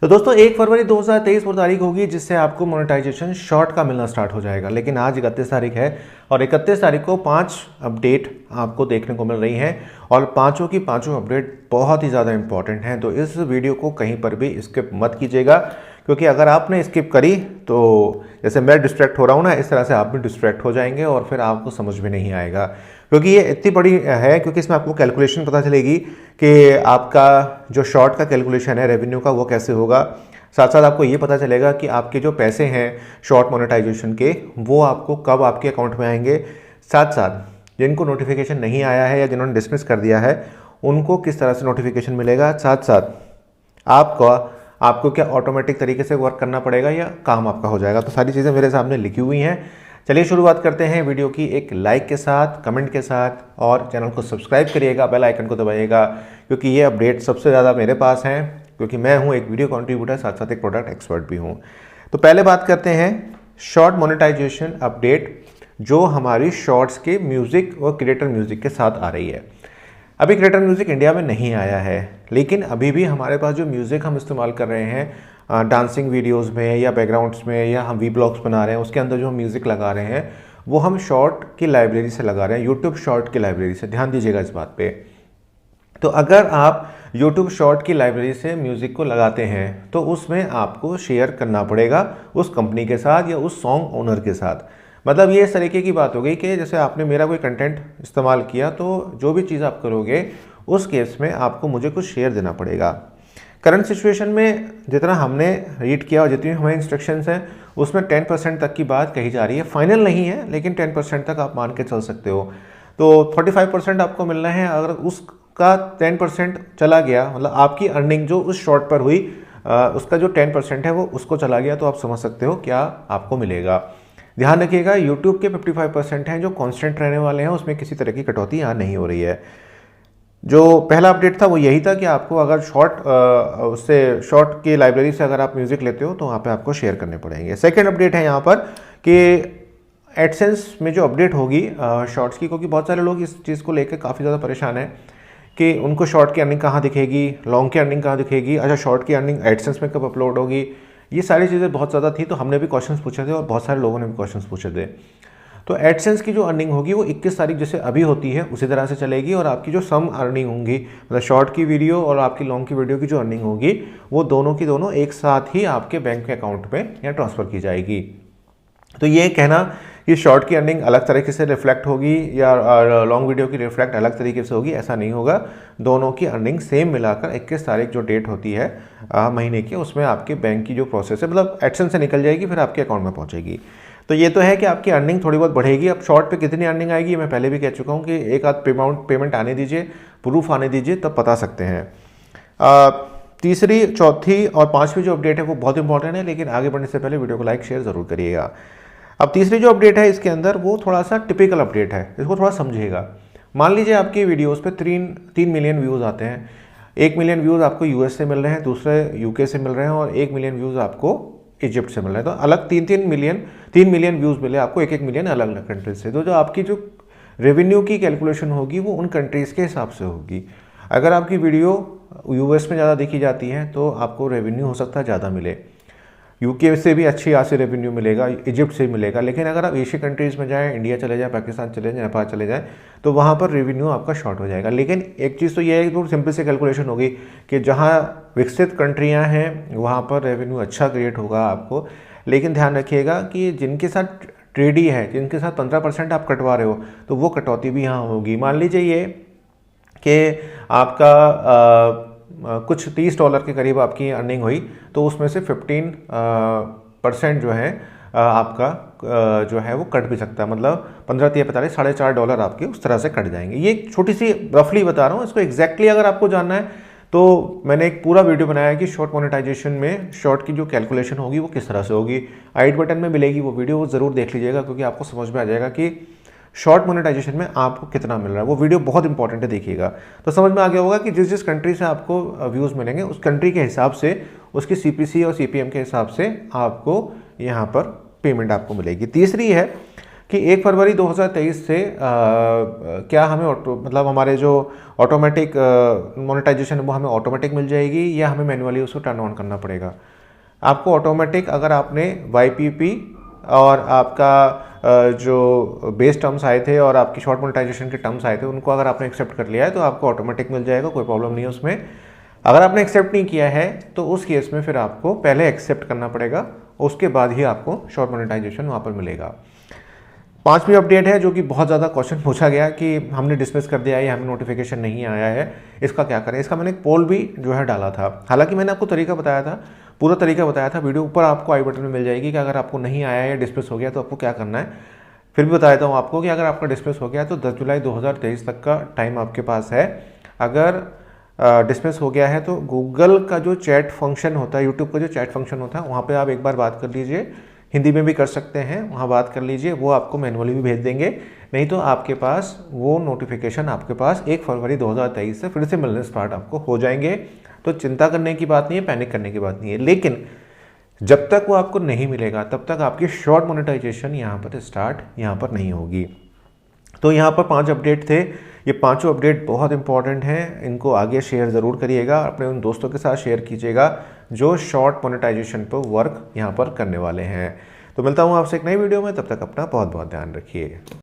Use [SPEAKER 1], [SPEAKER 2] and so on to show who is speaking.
[SPEAKER 1] तो दोस्तों 1 फरवरी 2023 को तारीख होगी जिससे आपको मोनेटाइजेशन शॉर्ट का मिलना स्टार्ट हो जाएगा। लेकिन आज 31 तारीख है और 31 तारीख को 5 अपडेट आपको देखने को मिल रही हैं और पांचों की पांचों अपडेट बहुत ही ज़्यादा इंपॉर्टेंट हैं। तो इस वीडियो को कहीं पर भी स्किप मत कीजिएगा, क्योंकि अगर आपने स्किप करी तो जैसे मैं डिस्ट्रैक्ट हो रहा हूँ ना, इस तरह से आप भी डिस्ट्रैक्ट हो जाएंगे और फिर आपको समझ में नहीं आएगा। क्योंकि ये इतनी बड़ी है, क्योंकि इसमें आपको कैलकुलेशन पता चलेगी कि आपका जो शॉर्ट का कैलकुलेशन है रेवेन्यू का वो कैसे होगा। साथ साथ आपको ये पता चलेगा कि आपके जो पैसे हैं शॉर्ट मोनेटाइजेशन के वो आपको कब आपके अकाउंट में आएंगे। साथ साथ जिनको नोटिफिकेशन नहीं आया है या जिन्होंने डिसमिस कर दिया है उनको किस तरह से नोटिफिकेशन मिलेगा। साथ साथ आपको क्या ऑटोमेटिक तरीके से वर्क करना पड़ेगा या काम आपका हो जाएगा। तो सारी चीज़ें मेरे सामने लिखी हुई हैं। चलिए शुरुआत करते हैं वीडियो की एक लाइक के साथ, कमेंट के साथ, और चैनल को सब्सक्राइब करिएगा, बेल आइकन को दबाइएगा, क्योंकि ये अपडेट सबसे ज़्यादा मेरे पास हैं, क्योंकि मैं हूँ एक वीडियो कंट्रीब्यूटर, साथ साथ एक प्रोडक्ट एक्सपर्ट भी हूँ। तो पहले बात करते हैं शॉर्ट मोनेटाइजेशन अपडेट जो हमारी शॉर्ट्स के म्यूज़िक और क्रिएटर म्यूज़िक के साथ आ रही है। अभी क्रिएटर म्यूज़िक इंडिया में नहीं आया है, लेकिन अभी भी हमारे पास जो म्यूज़िक हम इस्तेमाल कर रहे हैं डांसिंग वीडियोस में या बैकग्राउंड्स में या हम वी ब्लॉग्स बना रहे हैं उसके अंदर जो हम म्यूज़िक लगा रहे हैं वो हम शॉर्ट की लाइब्रेरी से लगा रहे हैं, यूट्यूब शॉर्ट की लाइब्रेरी से। ध्यान दीजिएगा इस बात पे। तो अगर आप यूट्यूब शॉर्ट की लाइब्रेरी से म्यूज़िक को लगाते हैं तो उसमें आपको शेयर करना पड़ेगा उस कंपनी के साथ या उस सॉन्ग ओनर के साथ। मतलब ये इस तरीके की बात हो गई कि जैसे आपने मेरा कोई कंटेंट इस्तेमाल किया तो जो भी चीज़ आप करोगे उस केस में आपको मुझे कुछ शेयर देना पड़ेगा। करंट सिचुएशन में जितना हमने रीड किया और जितनी हमारी इंस्ट्रक्शंस हैं उसमें 10% तक की बात कही जा रही है। फाइनल नहीं है, लेकिन 10% तक आप मान के चल सकते हो। तो 45% आपको मिलना है। अगर उसका 10% चला गया, मतलब आपकी अर्निंग जो उस शॉर्ट पर हुई उसका जो 10% है वो उसको चला गया, तो आप समझ सकते हो क्या आपको मिलेगा। ध्यान रखिएगा, यूट्यूब के 55% हैं जो कॉन्स्टेंट रहने वाले हैं, उसमें किसी तरह की कटौती यहाँ नहीं हो रही है। जो पहला अपडेट था वो यही था कि आपको अगर शॉर्ट की लाइब्रेरी से अगर आप म्यूज़िक लेते हो तो वहाँ पे आपको शेयर करने पड़ेंगे। सेकंड अपडेट है यहाँ पर कि एडसेंस में जो अपडेट होगी शॉर्ट्स की, क्योंकि बहुत सारे लोग इस चीज़ को लेकर काफ़ी ज़्यादा परेशान हैं कि उनको शॉर्ट की अर्निंग कहाँ दिखेगी, लॉन्ग की अर्निंग कहाँ दिखेगी, अच्छा शॉर्ट की अर्निंग एडसेंस में कब अपलोड होगी। ये सारी चीज़ें बहुत ज़्यादा थी, तो हमने भी क्वेश्चंस पूछे थे और बहुत सारे लोगों ने भी क्वेश्चंस पूछे थे। तो एडसेंस की जो अर्निंग होगी वो 21 तारीख जैसे अभी होती है उसी तरह से चलेगी, और आपकी जो सम अर्निंग होंगी, मतलब शॉर्ट की वीडियो और आपकी लॉन्ग की वीडियो की जो अर्निंग होगी वो दोनों की दोनों एक साथ ही आपके बैंक के अकाउंट में या ट्रांसफ़र की जाएगी। तो ये कहना कि शॉर्ट की अर्निंग अलग तरीके से रिफ्लेक्ट होगी या लॉन्ग वीडियो की रिफ्लेक्ट अलग तरीके से होगी, ऐसा नहीं होगा। दोनों की अर्निंग सेम मिलाकर 21 तारीख जो डेट होती है महीने की, उसमें आपके बैंक की जो प्रोसेस है, मतलब एडसेंस से निकल जाएगी फिर आपके अकाउंट में पहुंचेगी। तो ये तो है कि आपकी अर्निंग थोड़ी बहुत बढ़ेगी। अब शॉर्ट पे कितनी अर्निंग आएगी मैं पहले भी कह चुका हूँ कि एक आध पेमेंट आने दीजिए, प्रूफ आने दीजिए, तब बता सकते हैं। तीसरी, चौथी और पांचवी जो अपडेट है वो बहुत इंपॉर्टेंट है, लेकिन आगे बढ़ने से पहले वीडियो को लाइक शेयर ज़रूर करिएगा। अब तीसरी जो अपडेट है इसके अंदर वो थोड़ा सा टिपिकल अपडेट है, इसको थोड़ा समझिएगा। मान लीजिए आपकी वीडियोस पे 3 मिलियन व्यूज़ आते हैं। 1 मिलियन व्यूज़ आपको यूएस से मिल रहे हैं, दूसरे यूके से मिल रहे हैं, और 1 मिलियन व्यूज़ आपको इजिप्ट से मिल रहे हैं। तो अलग 3 मिलियन व्यूज़ मिले आपको, 1 मिलियन अलग अलग कंट्रीज से। तो जो आपकी जो रेवेन्यू की कैलकुलेशन होगी वो उन कंट्रीज़ के हिसाब से होगी। अगर आपकी वीडियो यूएस में ज़्यादा देखी जाती है तो आपको रेवेन्यू हो सकता है ज़्यादा मिले, यूके से भी अच्छी यहाँ से रेवेन्यू मिलेगा, इजिप्ट से मिलेगा। लेकिन अगर आप एशियन कंट्रीज़ में जाएँ, इंडिया चले जाएँ, पाकिस्तान चले जाएँ, नेपाल चले जाएँ, तो वहाँ पर रेवेन्यू आपका शॉर्ट हो जाएगा। लेकिन एक चीज़ तो ये है कि सिंपल से कैलकुलेशन होगी कि जहाँ विकसित कंट्रियाँ हैं वहाँ पर रेवेन्यू अच्छा क्रिएट होगा आपको। लेकिन ध्यान रखिएगा कि जिनके साथ ट्रेडी है, जिनके साथ 15% आप कटवा रहे हो, तो वो कटौती भी यहाँ होगी। मान लीजिए ये कि आपका कुछ $30 के करीब आपकी अर्निंग हुई, तो उसमें से 15% जो है आपका जो है वो कट भी सकता है। मतलब 15 3 45 $4.5 आपके उस तरह से कट जाएंगे। ये एक छोटी सी रफली बता रहा हूँ, इसको एग्जैक्टली अगर आपको जानना है तो मैंने एक पूरा वीडियो बनाया है कि शॉर्ट मोनेटाइजेशन में शॉर्ट की जो कैलकुलेशन होगी वो किस तरह से होगी। आई बटन में मिलेगी वो वीडियो, वो ज़रूर देख लीजिएगा, क्योंकि आपको समझ में आ जाएगा कि शॉर्ट मोनेटाइजेशन में आपको कितना मिल रहा है। वो वीडियो बहुत इंपॉर्टेंट है, देखिएगा तो समझ में आ गया होगा कि जिस कंट्री से आपको व्यूज़ मिलेंगे उस कंट्री के हिसाब से, उसकी सीपीसी और सीपीएम के हिसाब से आपको यहाँ पर पेमेंट आपको मिलेगी। तीसरी है कि 1 फरवरी 2023 से क्या हमें मतलब हमारे जो ऑटोमेटिक मोनेटाइजेशन है वो हमें ऑटोमेटिक मिल जाएगी या हमें मैन्युअली उसको टर्न ऑन करना पड़ेगा। आपको ऑटोमेटिक, अगर आपने YPP और आपका जो बेस टर्म्स आए थे और आपकी शॉर्ट मोनेटाइजेशन के टर्म्स आए थे उनको अगर आपने एक्सेप्ट कर लिया है तो आपको ऑटोमेटिक मिल जाएगा, कोई प्रॉब्लम नहीं है उसमें। अगर आपने एक्सेप्ट नहीं किया है तो उस केस में फिर आपको पहले एक्सेप्ट करना पड़ेगा, उसके बाद ही आपको शॉर्ट मोनेटाइजेशन वहाँ पर मिलेगा। 5वीं अपडेट है जो कि बहुत ज़्यादा क्वेश्चन पूछा गया कि हमने डिस्मिस कर दिया है या हमें नोटिफिकेशन नहीं आया है, इसका क्या करें। इसका मैंने एक पोल भी जो है डाला था। हालांकि मैंने आपको तरीका बताया था, पूरा तरीका बताया था, वीडियो ऊपर आपको आई बटन में मिल जाएगी कि अगर आपको नहीं आया है या डिस्मिस हो गया तो आपको क्या करना है। फिर भी बता देता हूँ आपको कि अगर आपका डिस्मिस हो गया तो 10 जुलाई 2023 तक का टाइम आपके पास है। अगर डिस्मिस हो गया है तो गूगल का जो चैट फंक्शन होता है, यूट्यूब का जो चैट फंक्शन होता है, वहाँ पे आप एक बार बात कर लीजिए, हिंदी में भी कर सकते हैं, वहाँ बात कर लीजिए, वो आपको मैनुअली भी भेज देंगे। नहीं तो आपके पास वो नोटिफिकेशन आपके पास 1 फरवरी 2023 से फिर से मिलने स्टार्ट आपको हो जाएंगे। तो चिंता करने की बात नहीं है, पैनिक करने की बात नहीं है। लेकिन जब तक वो आपको नहीं मिलेगा तब तक आपकी शॉर्ट मोनेटाइजेशन यहाँ पर स्टार्ट यहाँ पर नहीं होगी। तो यहाँ पर 5 अपडेट थे, ये पांचों अपडेट बहुत इंपॉर्टेंट हैं, इनको आगे शेयर ज़रूर करिएगा, अपने उन दोस्तों के साथ शेयर कीजिएगा जो शॉर्ट मोनेटाइजेशन पर वर्क यहाँ पर करने वाले हैं। तो मिलता हूँ आपसे एक नई वीडियो में, तब तक अपना बहुत बहुत ध्यान रखिए।